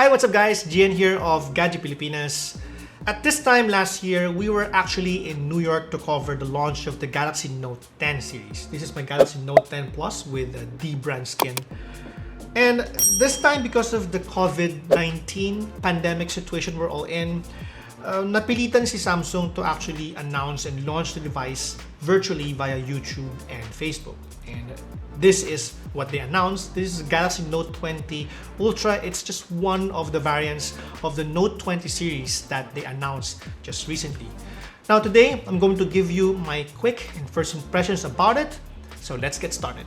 Hi, what's up guys? Gian here of Gadget Pilipinas. At this time last year, we were actually in New York to cover the launch of the Galaxy Note 10 series. This is my Galaxy Note 10 Plus with a D brand skin. And this time, because of the COVID-19 pandemic situation we're all in, napilitan si Samsung to actually announce and launch the device virtually via YouTube and Facebook. And this is what they announced. This is Galaxy Note20 Ultra. It's just one of the variants of the Note20 series that they announced just recently. Now today, I'm going to give you my quick and first impressions about it. So let's get started.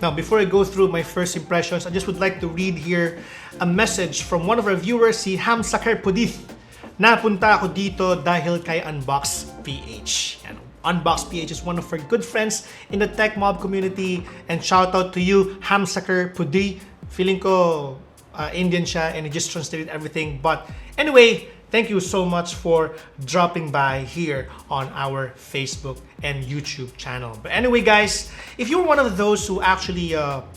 Now, before I go through my first impressions, I just would like to read here a message from one of our viewers, si Hamsaker Pudith. Napunta ako dito dahil kay Unbox PH. And Unbox PH is one of our good friends in the tech mob community. And shout out to you, Hamsaker Pudith. Feeling ko Indian siya and he just translated everything. But anyway, thank you so much for dropping by here on our Facebook and YouTube channel. But anyway, guys, if you're one of those who actually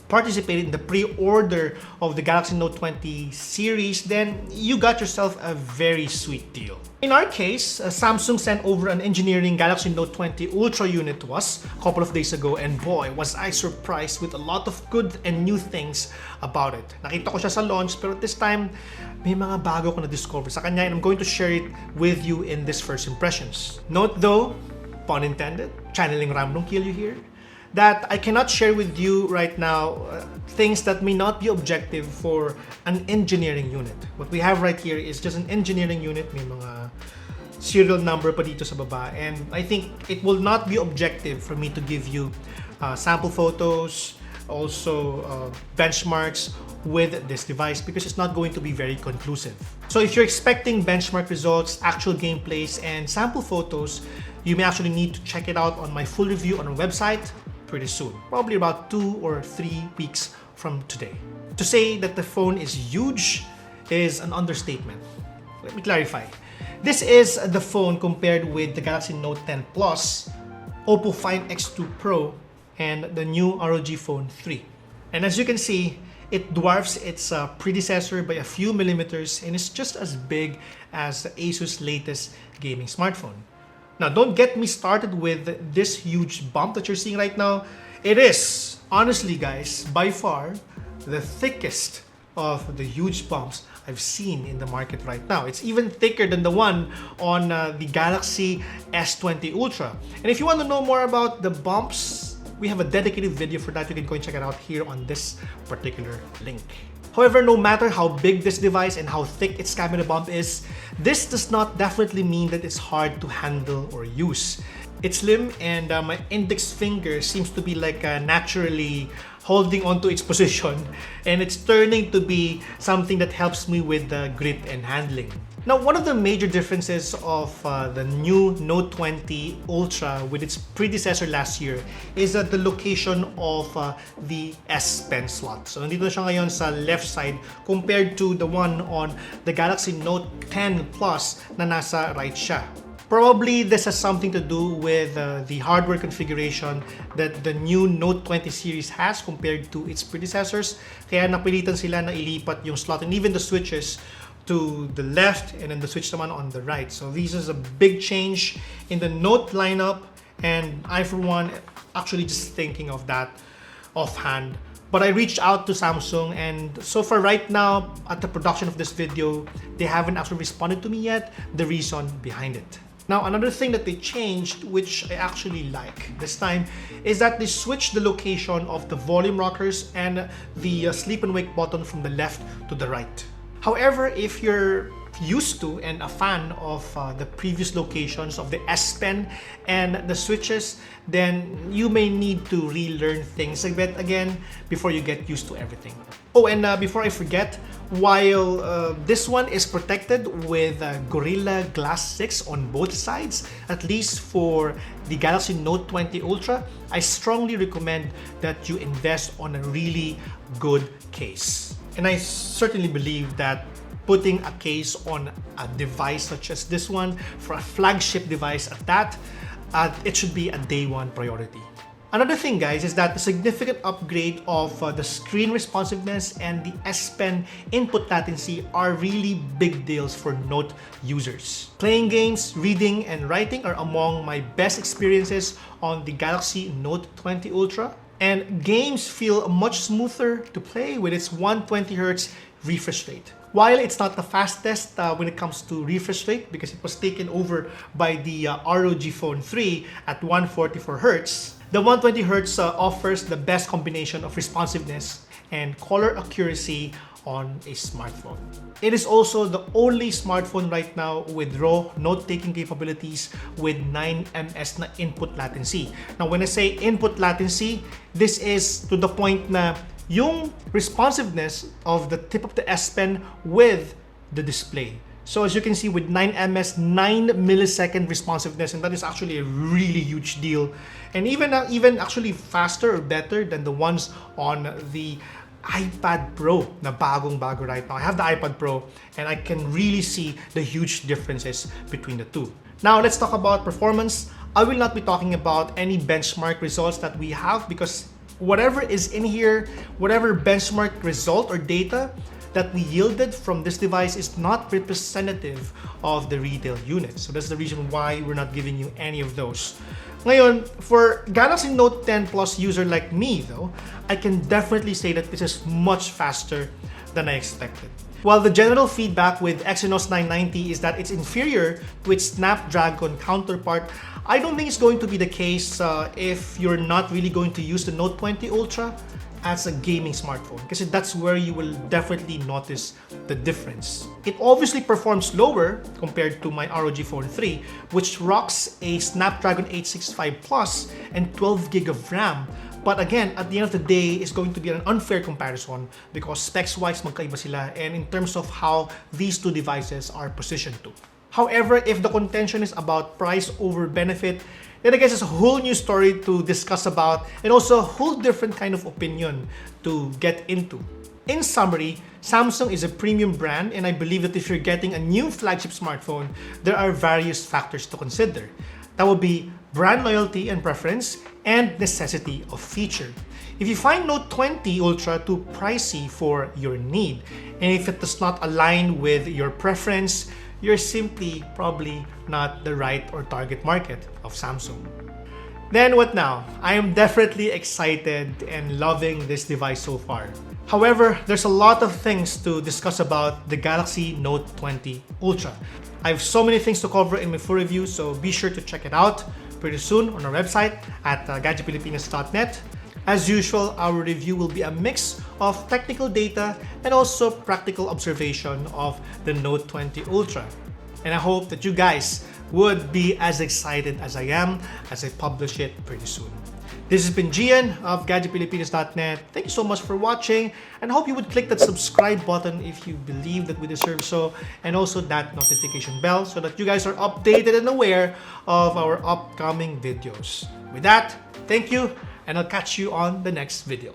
participated in the pre-order of the Galaxy Note 20 series, then you got yourself a very sweet deal. In our case, Samsung sent over an engineering Galaxy Note 20 Ultra unit to us a couple of days ago, and boy, was I surprised with a lot of good and new things about it. Nakita ko siya sa launch, pero this time, may mga bago ko na-discover sa kanya, and I'm going to share it with you in this first impressions. Note though, pun intended, channeling Ramdong kill you here, that I cannot share with you right now things that may not be objective for an engineering unit. What we have right here is just an engineering unit, may mga serial number pa dito sa baba, and I think it will not be objective for me to give you sample photos, also benchmarks with this device, because it's not going to be very conclusive. So if you're expecting benchmark results, actual gameplays, and sample photos, you may actually need to check it out on my full review on our website pretty soon, probably about 2 or 3 weeks from today. To say that the phone is huge is an understatement. Let me clarify. This is the phone compared with the Galaxy Note 10 Plus, Oppo Find X2 Pro, and the new ROG Phone 3. And as you can see, it dwarfs its predecessor by a few millimeters and is just as big as the Asus latest gaming smartphone. Now, don't get me started with this huge bump that you're seeing right now. It is, honestly guys, by far the thickest of the huge bumps I've seen in the market right now. It's even thicker than the one on the Galaxy S20 Ultra. And if you want to know more about the bumps, we have a dedicated video for that. You can go and check it out here on this particular link. However, no matter how big this device and how thick its camera bump is, this does not definitely mean that it's hard to handle or use. It's slim, and my index finger seems to be like naturally holding onto its position, and it's turning to be something that helps me with the grip and handling. Now, one of the major differences of the new Note 20 Ultra with its predecessor last year is that the location of the S Pen slot. So, nandito na siya ngayon sa left side compared to the one on the Galaxy Note 10 Plus na nasa right siya. Probably this has something to do with the hardware configuration that the new Note 20 series has compared to its predecessors. Kaya napilitan sila na ilipat yung slot and even the switches to the left and then the switch naman on the right. So this is a big change in the Note lineup, and I for one actually just thinking of that offhand. But I reached out to Samsung, and so far right now at the production of this video, they haven't actually responded to me yet, the reason behind it. Now, another thing that they changed, which I actually like this time, is that they switched the location of the volume rockers and the sleep and wake button from the left to the right. However, if you're used to and a fan of the previous locations of the S Pen and the switches, then you may need to relearn things a bit again before you get used to everything. Oh, and before I forget, while this one is protected with Gorilla Glass 6 on both sides, at least for the Galaxy Note 20 Ultra, I strongly recommend that you invest on a really good case. And I certainly believe that putting a case on a device such as this one, for a flagship device at that, it should be a day one priority. Another thing, guys, is that the significant upgrade of the screen responsiveness and the S Pen input latency are really big deals for Note users. Playing games, reading, and writing are among my best experiences on the Galaxy Note20 Ultra. And games feel much smoother to play with its 120Hz refresh rate. While it's not the fastest when it comes to refresh rate because it was taken over by the ROG Phone 3 at 144Hz, the 120Hz offers the best combination of responsiveness and color accuracy on a smartphone. It is also the only smartphone right now with raw note-taking capabilities with 9ms na input latency. Now, when I say input latency, this is to the point na yung responsiveness of the tip of the S Pen with the display. So as you can see with 9ms, 9 millisecond responsiveness, and that is actually a really huge deal. And even actually faster or better than the ones on the iPad Pro na bagong-bago right now. I have the iPad Pro and I can really see the huge differences between the two. Now let's talk about performance. I will not be talking about any benchmark results that we have because whatever is in here, whatever benchmark result or data that we yielded from this device is not representative of the retail unit. So that's the reason why we're not giving you any of those. Ngayon, for Galaxy Note 10 Plus user like me though, I can definitely say that this is much faster than I expected. While the general feedback with Exynos 990 is that it's inferior to its Snapdragon counterpart, I don't think it's going to be the case if you're not really going to use the Note 20 Ultra as a gaming smartphone, because that's where you will definitely notice the difference. It obviously performs lower compared to my ROG Phone 3, which rocks a Snapdragon 865 Plus and 12GB of RAM. But again, at the end of the day, it's going to be an unfair comparison because specs-wise magkaiba sila and in terms of how these two devices are positioned to. However, if the contention is about price over benefit, then I guess it's a whole new story to discuss about and also a whole different kind of opinion to get into. In summary, Samsung is a premium brand and I believe that if you're getting a new flagship smartphone, there are various factors to consider. That would be brand loyalty and preference and necessity of feature. If you find Note 20 Ultra too pricey for your need, and if it does not align with your preference, you're simply probably not the right or target market of Samsung. Then what now? I am definitely excited and loving this device so far. However, there's a lot of things to discuss about the Galaxy Note 20 Ultra. I have so many things to cover in my full review, so be sure to check it out pretty soon on our website at gadgetpilipinas.net. As usual, our review will be a mix of technical data and also practical observation of the Note 20 Ultra. And I hope that you guys would be as excited as I am as I publish it pretty soon. This has been Gian of gadgetpilipinas.net. Thank you so much for watching and I hope you would click that subscribe button if you believe that we deserve so, and also that notification bell so that you guys are updated and aware of our upcoming videos. With that, thank you and I'll catch you on the next video.